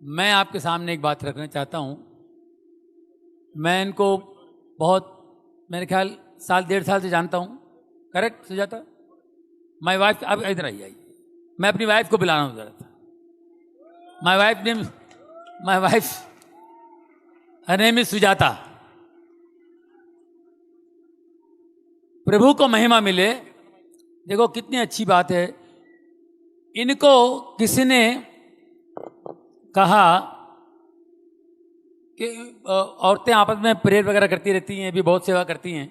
मैं आपके सामने एक बात रखना चाहता हूँ। मैं इनको बहुत मेरे ख्याल साल डेढ़ साल से जानता हूँ। करेक्ट सुजाता? माई वाइफ, अब इधर आइए। मैं अपनी वाइफ को बुलाना हूँ जरा। My wife her name is Sujata. प्रभु को महिमा मिले। देखो कितनी अच्छी बात है। इनको किसी ने कहा कि औरतें आपस में प्रेयर वगैरह करती रहती हैं, भी बहुत सेवा करती हैं।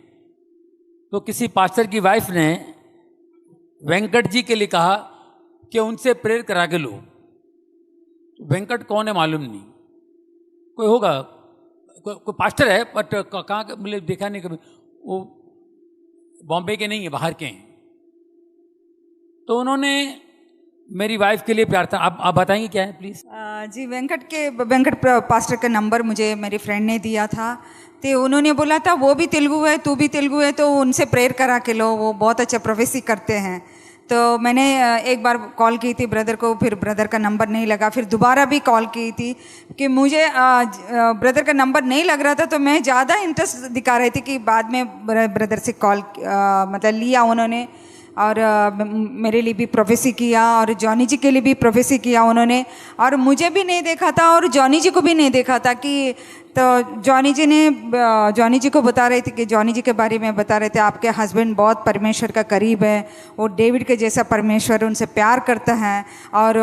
तो किसी पास्टर की वाइफ ने वेंकट जी के लिए कहा कि उनसे प्रेयर करा के लो। वेंकट कौन है मालूम नहीं, कोई होगा, कोई पास्टर है, बट कहाँ मुझे देखा नहीं कभी। वो बॉम्बे के नहीं है, बाहर के हैं। तो उन्होंने मेरी वाइफ के लिए प्यार था। आप बताएंगे क्या है प्लीज? जी, वेंकट पास्टर का नंबर मुझे मेरी फ्रेंड ने दिया था। तो उन्होंने बोला था वो भी तेलुगु है, तू भी तेलुगु है, तो उनसे प्रेयर करा के लो, वो बहुत अच्छा प्रोफेसी करते हैं। तो मैंने एक बार कॉल की थी ब्रदर को, फिर ब्रदर का नंबर नहीं लगा। फिर दोबारा भी कॉल की थी कि मुझे ब्रदर का नंबर नहीं लग रहा था। तो मैं ज़्यादा इंटरेस्ट दिखा रही थी कि बाद में ब्रदर से कॉल मतलब लिया उन्होंने, और मेरे लिए भी प्रोफेसी किया, और जॉनी जी के लिए भी प्रोफेसी किया उन्होंने। और मुझे भी नहीं देखा था और जॉनी जी को भी नहीं देखा था कि, तो जॉनी जी को बता रहे थे कि जॉनी जी के बारे में बता रहे थे, आपके हस्बैंड बहुत परमेश्वर का करीब है, वो डेविड के जैसा परमेश्वर उनसे प्यार करता है, और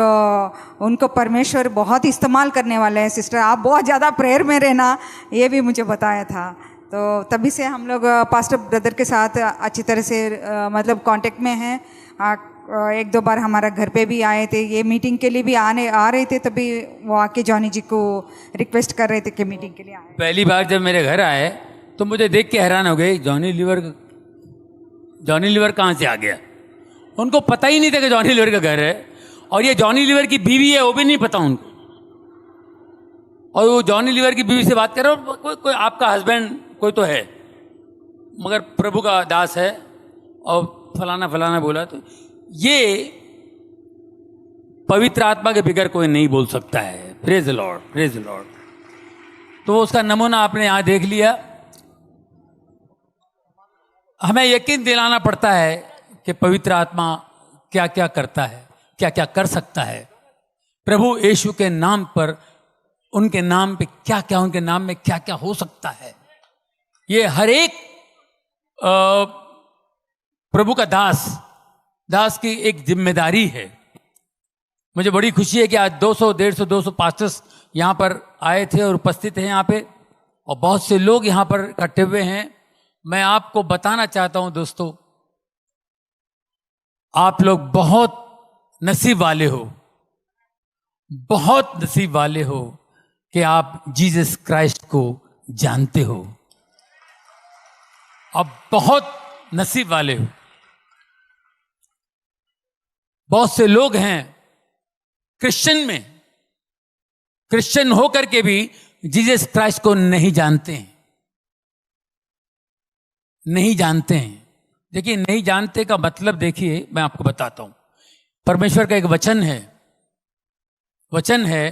उनको परमेश्वर बहुत इस्तेमाल करने वाले हैं। सिस्टर आप बहुत ज़्यादा प्रेयर में रहना, ये भी मुझे बताया था। तो तभी से हम लोग पास्टर ब्रदर के साथ अच्छी तरह से मतलब कांटेक्ट में हैं। एक दो बार हमारा घर पे भी आए थे, ये मीटिंग के लिए भी आ रहे थे, तभी वो आके जॉनी जी को रिक्वेस्ट कर रहे थे कि मीटिंग के लिए आए। पहली बार जब मेरे घर आए तो मुझे देख के हैरान हो गई, जॉनी लीवर कहाँ से आ गया। उनको पता ही नहीं था कि जॉनी लीवर का घर है, और ये जॉनी लीवर की बीवी है वो भी नहीं पता उनको। और वो जॉनी लीवर की बीवी से बात कर रहे हो, कोई आपका हस्बैंड कोई तो है, मगर प्रभु का दास है, और फलाना फलाना बोला। तो ये पवित्र आत्मा के बिगर कोई नहीं बोल सकता है। Praise the Lord, praise the Lord. तो उसका नमूना आपने यहां देख लिया। हमें यकीन दिलाना पड़ता है कि पवित्र आत्मा क्या क्या करता है, क्या क्या कर सकता है। प्रभु यीशु के नाम पर, उनके नाम पे क्या क्या, उनके नाम में क्या क्या हो सकता है। ये हर एक प्रभु का दास की एक जिम्मेदारी है। मुझे बड़ी खुशी है कि आज 200 पास्टर्स यहाँ पर आए थे और उपस्थित हैं यहाँ पे, और बहुत से लोग यहाँ पर इकट्ठे हुए हैं। मैं आपको बताना चाहता हूं दोस्तों, आप लोग बहुत नसीब वाले हो, बहुत नसीब वाले हो कि आप जीसस क्राइस्ट को जानते हो। आप बहुत नसीब वाले हो। बहुत से लोग हैं क्रिश्चियन होकर के भी जीसस क्राइस्ट को नहीं जानते हैं, नहीं जानते हैं। देखिए, नहीं जानते का मतलब देखिए, मैं आपको बताता हूं। परमेश्वर का एक वचन है,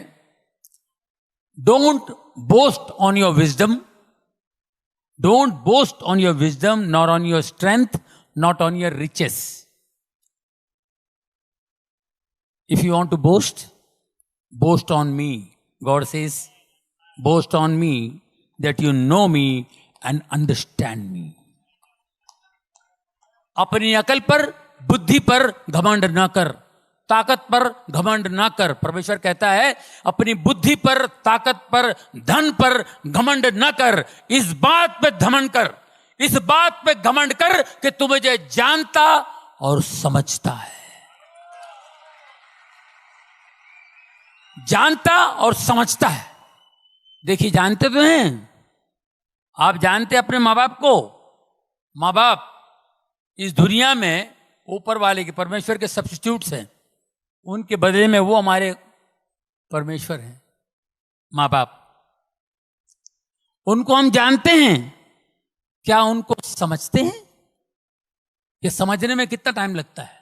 don't boast on your wisdom, don't boast on your wisdom not on your strength, not on your riches. If you want to boast on me. God says, boast on me that you know me and understand me. अपनी अकल पर, बुद्धि पर घमंड ना कर, ताकत पर घमंड ना कर। परमेश्वर कहता है अपनी बुद्धि पर, ताकत पर, धन पर घमंड ना कर। इस बात पे घमंड कर, इस बात पे घमंड कर कि तू मुझे जानता और समझता है। जानता और समझता है। देखिए, जानते तो हैं आप, जानते अपने माँ बाप को। माँ बाप इस दुनिया में ऊपर वाले के, परमेश्वर के सब्स्टिट्यूट्स हैं। उनके बदले में वो हमारे परमेश्वर हैं, माँ बाप। उनको हम जानते हैं, क्या उनको समझते हैं? ये समझने में कितना टाइम लगता है?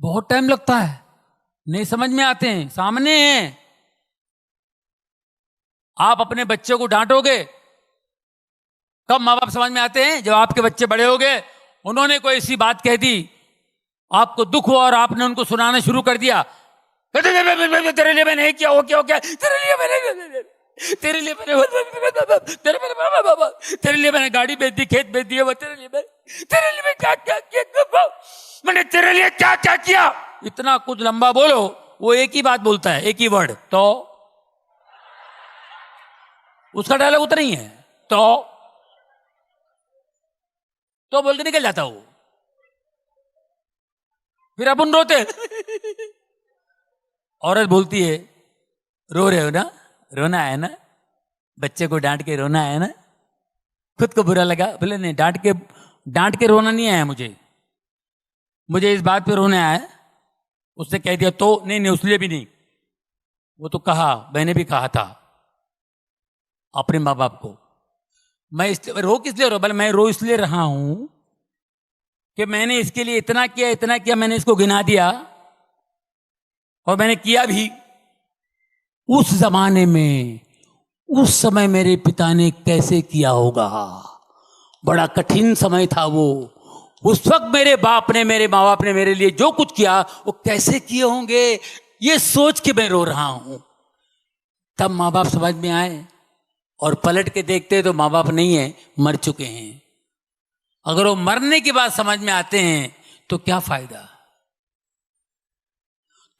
बहुत टाइम लगता है, नहीं समझ में आते हैं। सामने हैं, आप अपने बच्चे को डांटोगे? कब माँ बाप समझ में आते हैं? जब आपके बच्चे बड़े हो गए, उन्होंने कोई ऐसी बात कह दी, आपको दुख हुआ और आपने उनको सुनाना शुरू कर दिया, तेरे लिए मैंने किया, वो क्या हो गया, तेरे लिए मैंने तेरे लिए मैंने गाड़ी बेच दी, खेत बेच दिया, तेरे लिए मैं क्या क्या किया, मैंने तेरे लिए क्या क्या किया, इतना कुछ लंबा बोलो। वो एक ही बात बोलता है, एक ही वर्ड, तो उसका डायलॉग उतना ही है, तो बोल के निकल जाता वो। फिर अपन रोते औरत बोलती है, रो रहे हो ना, रोना है ना, बच्चे को डांट के रोना है ना, खुद को बुरा लगा? बोले नहीं, डांट के रोना नहीं आया मुझे इस बात पे रोना आया। उसने कह दिया तो नहीं, उसलिए भी नहीं, वो तो कहा, मैंने भी कहा था अपने माँ बाप को। मैं रो किस लिए रो? बोले मैं रो इसलिए रहा हूं कि मैंने इसके लिए इतना किया, मैंने इसको गिना दिया और मैंने किया भी। उस जमाने में, उस समय मेरे पिता ने कैसे किया होगा, बड़ा कठिन समय था वो। उस वक्त मेरे माँ बाप ने मेरे लिए जो कुछ किया वो कैसे किए होंगे, ये सोच के मैं रो रहा हूं। तब माँ बाप समझ में आए और पलट के देखते तो माँ बाप नहीं है, मर चुके हैं। अगर वो मरने के बाद समझ में आते हैं तो क्या फायदा?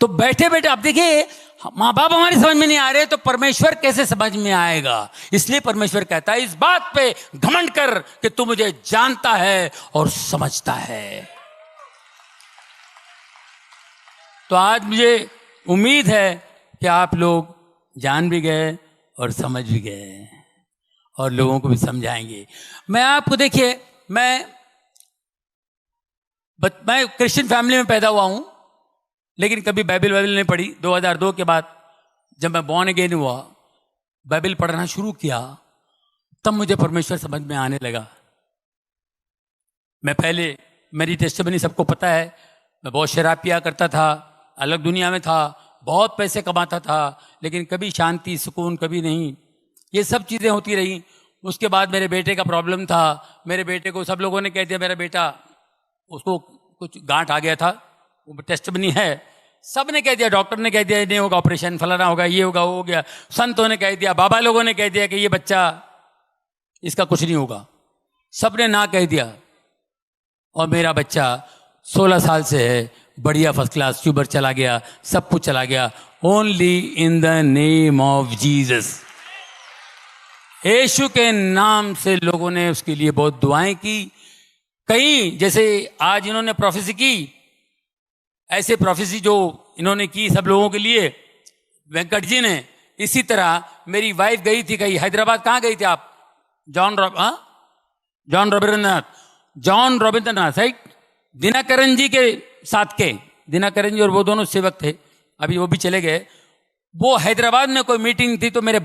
तो बैठे बैठे आप देखिए, माँ बाप हमारी समझ में नहीं आ रहे तो परमेश्वर कैसे समझ में आएगा? इसलिए परमेश्वर कहता है, इस बात पे घमंड कर कि तू मुझे जानता है और समझता है। तो आज मुझे उम्मीद है कि आप लोग जान भी गए और समझ भी गए और लोगों को भी समझाएंगे। मैं आपको देखिए, मैं क्रिश्चियन फैमिली में पैदा हुआ हूं, लेकिन कभी बाइबल नहीं पढ़ी। 2002 के बाद जब मैं बॉर्न अगेन हुआ, बाइबल पढ़ना शुरू किया, तब मुझे परमेश्वर समझ में आने लगा। मैं पहले, मेरी टेस्टिमनी सबको पता है, मैं बहुत शराब पिया करता था, अलग दुनिया में था, बहुत पैसे कमाता था, लेकिन कभी शांति सुकून कभी नहीं। ये सब चीज़ें होती रही। उसके बाद मेरे बेटे का प्रॉब्लम था। मेरे बेटे को सब लोगों ने कह दिया, मेरा बेटा, उसको कुछ गांठ आ गया था, वो टेस्टिमनी है, सब ने कह दिया, डॉक्टर ने कह दिया नहीं होगा, ऑपरेशन फलाना होगा, ये होगा, वो हो गया, संतों ने कह दिया, बाबा लोगों ने कह दिया कि ये बच्चा, इसका कुछ नहीं होगा, सब ने ना कह दिया। और मेरा बच्चा 16 साल से है, बढ़िया फर्स्ट क्लास, ट्यूबर चला गया, सब कुछ चला गया, only in the name of Jesus. Yeshu के नाम से लोगों ने उसके लिए बहुत दुआएं की। कई, जैसे आज इन्होंने प्रोफेसी की, ऐसे प्रोफेसी जो इन्होंने की सब लोगों के लिए, वेंकट जी ने, इसी तरह मेरी वाइफ गई थी कहीं हैदराबाद। कहाँ गई थी आप? John Ravindranath, right? दिनकरन जी के साथ के, दिनकरन जी और वो दोनों सेवक थे, अभी वो भी चले गए। वो हैदराबाद में कोई मीटिंग थी, तो मेरे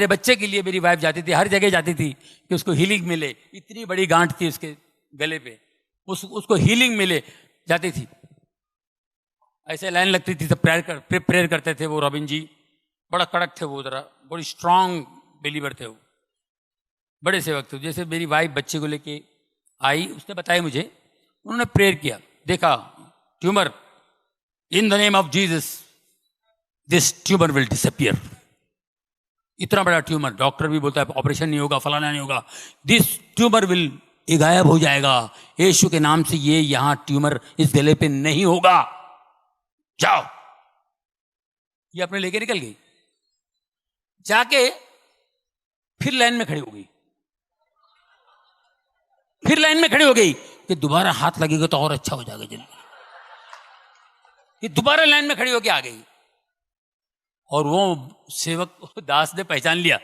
बच्चे के लिए मेरी वाइफ जाती थी, हर जगह जाती थी कि उसको हीलिंग मिले। इतनी बड़ी गांठ थी उसके गले पे, उसको हीलिंग मिले, जाती थी। ऐसे लाइन लगती थी, सब प्रेयर करते थे। वो रॉबिन जी बड़ा कड़क थे, वो जरा बड़ी स्ट्रांग बिलीवर थे, वो बड़े सेवक थे। जैसे मेरी वाइफ बच्चे को लेके आई, उसने बताया मुझे, उन्होंने प्रेयर किया, देखा tumour, in the name of Jesus this tumour will disappear. इतना बड़ा ट्यूमर, डॉक्टर भी बोलता है ऑपरेशन नहीं होगा, फलाना नहीं होगा, दिस ट्यूमर विल, ये गायब हो जाएगा, यीशु के नाम से ये यहां ट्यूमर इस गले पे नहीं होगा, जाओ। ये अपने लेके निकल गई, जाके फिर लाइन में खड़ी हो गई, फिर लाइन में खड़ी हो गई कि दोबारा हाथ लगेगा तो और अच्छा हो जाएगा जल्दी। ये दोबारा लाइन में खड़ी होके आ गई, और वो सेवक दास ने पहचान लिया,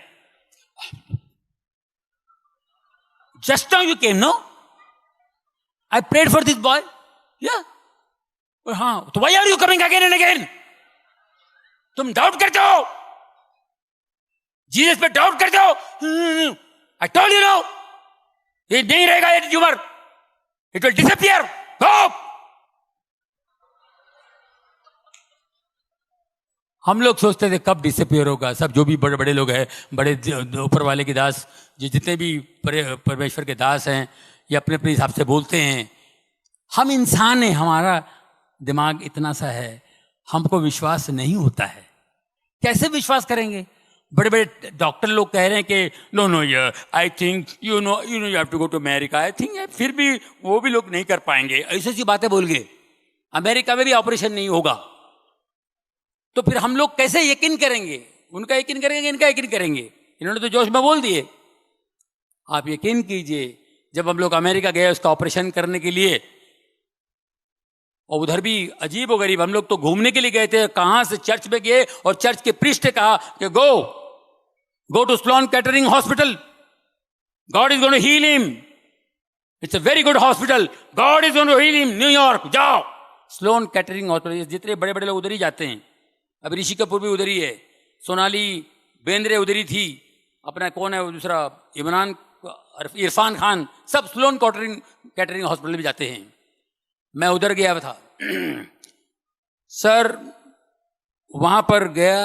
just now you came, no, I prayed for this boy, या हाँ, तो why are you coming again and again? तुम डाउट करते हो, जीसस पे डाउट करते हो। आई टोल्ड यू नो, ये नहीं रहेगा, ये ट्यूमर, इट विल डिसअपियर, गो। हम लोग सोचते थे कब डिसअपियर होगा, सब जो भी बड़े बड़े लोग हैं, बड़े ऊपर वाले के दास, जितने भी परमेश्वर के दास हैं, ये अपने अपने हिसाब से बोलते हैं। हम इंसान हैं, हमारा दिमाग इतना सा है, हमको विश्वास नहीं होता है। कैसे विश्वास करेंगे? बड़े बड़े डॉक्टर लोग कह रहे हैं कि no no I think you know you have to go to America, I think, फिर भी वो भी लोग नहीं कर पाएंगे, ऐसी ऐसी बातें बोल गए। अमेरिका में भी ऑपरेशन नहीं होगा, तो फिर हम लोग कैसे यकीन करेंगे? उनका यकीन करेंगे, इनका यकीन करेंगे? इन्होंने तो जोश में बोल दिए। आप यकीन कीजिए, जब हम लोग अमेरिका गए उसका ऑपरेशन करने के लिए, और उधर भी अजीब व गरीब, हम लोग तो घूमने के लिए गए थे, कहां से चर्च में गए और चर्च के प्रीस्ट ने कहा कि go to Sloan Kettering hospital, God is going to heal him, it's a very good hospital, God is going to heal him, New York जाओ। स्लोन कैटरिंग हॉस्पिटल, जितने बड़े बड़े लोग उधर ही जाते हैं। अब ऋषि कपूर भी उधर ही है, सोनाली बेंद्रे उधर ही थी, अपना कौन है वो दूसरा, इरफान खान, सब स्लोन कैटरिंग हॉस्पिटल भी जाते हैं। मैं उधर गया था सर, वहां पर गया,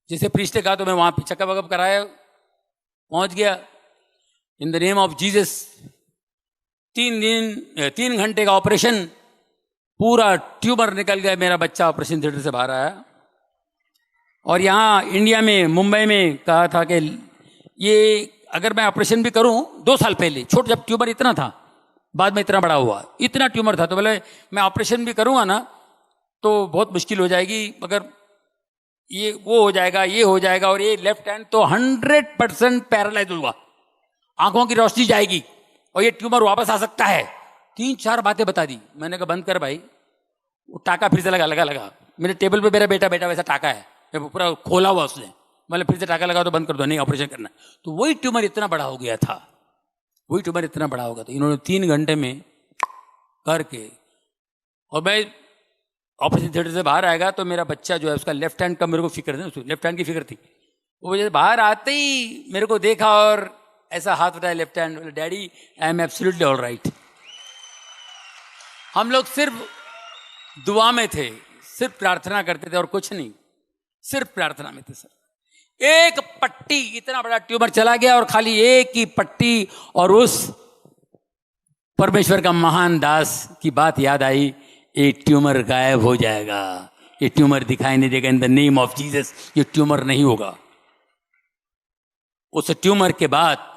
जैसे प्रीस्ट ने कहा तो मैं वहां चेकअप वकअप कराया, पहुंच गया। इन द नेम ऑफ जीसस, 3 घंटे का ऑपरेशन, पूरा ट्यूमर निकल गया, मेरा बच्चा ऑपरेशन थिएटर से बाहर आया। और यहाँ इंडिया में, मुंबई में कहा था कि ये अगर मैं ऑपरेशन भी करूं, 2 साल पहले छोटा जब ट्यूमर इतना था, बाद में इतना बड़ा हुआ, इतना ट्यूमर था, तो बोले मैं ऑपरेशन भी करूंगा ना तो बहुत मुश्किल हो जाएगी, मगर ये वो हो जाएगा, ये हो जाएगा, और ये लेफ्ट हैंड तो 100% पैरालाइज होगा, आंखों की रोशनी जाएगी और ये ट्यूमर वापस आ सकता है। 3-4 बातें बता दी। मैंने कहा बंद कर भाई। वो टाका फिर से लगा मेरे टेबल पे, मेरा बेटा वैसा टाका है, पूरा खोला हुआ उसने, मतलब फिर से टाका लगा तो बंद कर दो, नहीं ऑपरेशन करना। तो वही ट्यूमर इतना बड़ा हो गया था, वही ट्यूमर इतना बड़ा होगा, तो इन्होंने 3 घंटे में करके, और मैं ऑपरेशन थिएटर से बाहर आएगा तो मेरा बच्चा जो है उसका लेफ्ट हैंड का मेरे को फिक्र थी, लेफ्ट हैंड की फिक्र थी। वो जैसे बाहर आते ही मेरे को देखा और ऐसा हाथ उठाया लेफ्ट हैंड, बोले daddy I am absolutely all right. हम लोग सिर्फ दुआ में थे, सिर्फ प्रार्थना करते थे और कुछ नहीं, सिर्फ प्रार्थना में थे सर। एक पट्टी, इतना बड़ा ट्यूमर चला गया और खाली एक ही पट्टी, और उस परमेश्वर का महान दास की बात याद आई, ये ट्यूमर गायब हो जाएगा, ये ट्यूमर दिखाई नहीं देगा, इन द नेम ऑफ जीसस ये ट्यूमर नहीं होगा। उस ट्यूमर के बाद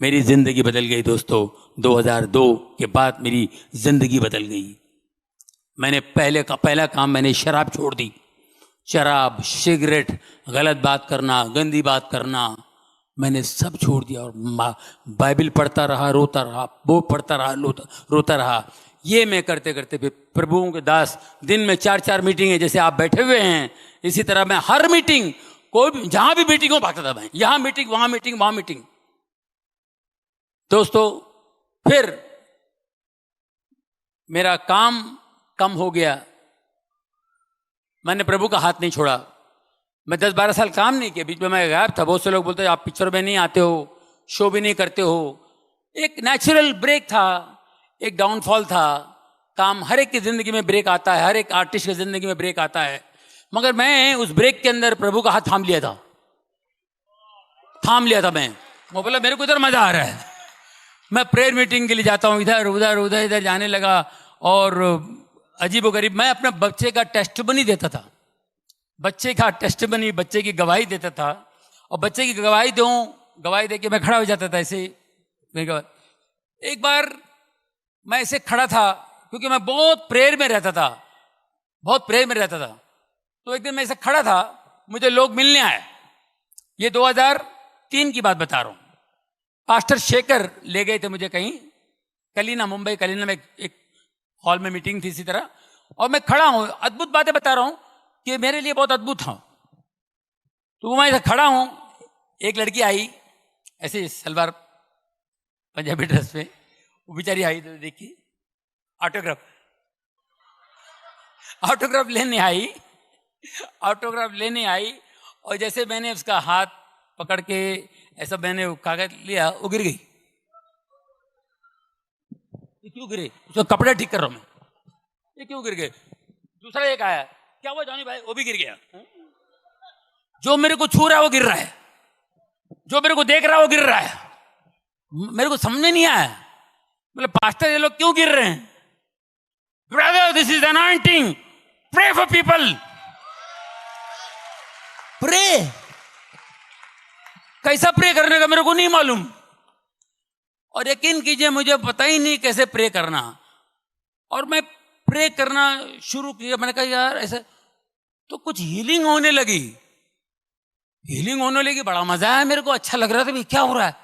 मेरी जिंदगी बदल गई दोस्तों। 2002 के बाद मेरी जिंदगी बदल गई। मैंने पहला काम मैंने शराब छोड़ दी। शराब, सिगरेट, गलत बात करना, गंदी बात करना, मैंने सब छोड़ दिया और बाइबल पढ़ता रहा, रोता रहा, वो पढ़ता रहा, रोता रहा। ये मैं करते करते फिर प्रभुओं के दास, दिन में 4-4 मीटिंग, जैसे आप बैठे हुए हैं, इसी तरह मैं हर मीटिंग, कोई भी जहां भी मीटिंग हो भागता था मैं, यहां मीटिंग, वहां मीटिंग, वहां मीटिंग। दोस्तों फिर मेरा काम कम हो गया, मैंने प्रभु का हाथ नहीं छोड़ा। मैं 10-12 साल काम नहीं किया, बीच में मैं गायब था। बहुत से लोग बोलते हैं आप पिक्चर में नहीं आते हो, शो भी नहीं करते हो। एक नेचुरल ब्रेक था, एक डाउनफॉल था। काम हर एक की जिंदगी में ब्रेक आता है, हर एक आर्टिस्ट की जिंदगी में ब्रेक आता है, मगर मैं उस ब्रेक के अंदर प्रभु का हाथ थाम लिया था मैं। वो बोला मेरे को इधर मजा आ रहा है, मैं प्रेयर मीटिंग के लिए जाता हूँ, इधर उधर उधर इधर जाने लगा। और अजीब व गरीब मैं अपने बच्चे का टेस्टमनी देता था, बच्चे का टेस्टमनी, बच्चे की गवाही देता था। और बच्चे की गवाही दे के मैं खड़ा हो जाता था ऐसे। एक बार मैं ऐसे खड़ा था, क्योंकि मैं बहुत प्रेयर में रहता था, तो एक दिन मैं ऐसे खड़ा था, मुझे लोग मिलने आए। ये 2003 की बात बता रहा हूँ। पास्टर शेखर ले गए थे मुझे कहीं, कलीना, मुंबई कलीना में एक हॉल में मीटिंग थी इसी तरह, और मैं खड़ा हूं, अद्भुत बातें बता रहा हूं कि मेरे लिए बहुत अद्भुत था। तो मैं ऐसे खड़ा हूं, एक लड़की आई ऐसे सलवार पंजाबी ड्रेस में, वो बेचारी आई तो देखी, ऑटोग्राफ लेने आई। और जैसे मैंने उसका हाथ पकड़ के ऐसा मैंने कागज लिया, वो गिर गई। क्यों गिरे? उसका कपड़ा ठीक कर रहा हूं मैं, ये क्यों गिर गए? दूसरा एक आया, क्या हुआ जॉनी भाई? वो भी गिर गया। जो मेरे को छू रहा है वो गिर रहा है, जो मेरे को देख रहा है वो गिर रहा है। मेरे को समझ में नहीं आया, बोले पास्टर ये लोग क्यों गिर रहे हैं? Brother this is anointing, pray for people. Pray, कैसा प्रे करने का मेरे को नहीं मालूम, और यकीन कीजिए मुझे पता ही नहीं कैसे प्रे करना। और मैं प्रे करना शुरू किया, मैंने कहा यार ऐसा, तो कुछ हीलिंग होने लगी, बड़ा मजा आया मेरे को, अच्छा लग रहा था, क्या हो रहा है?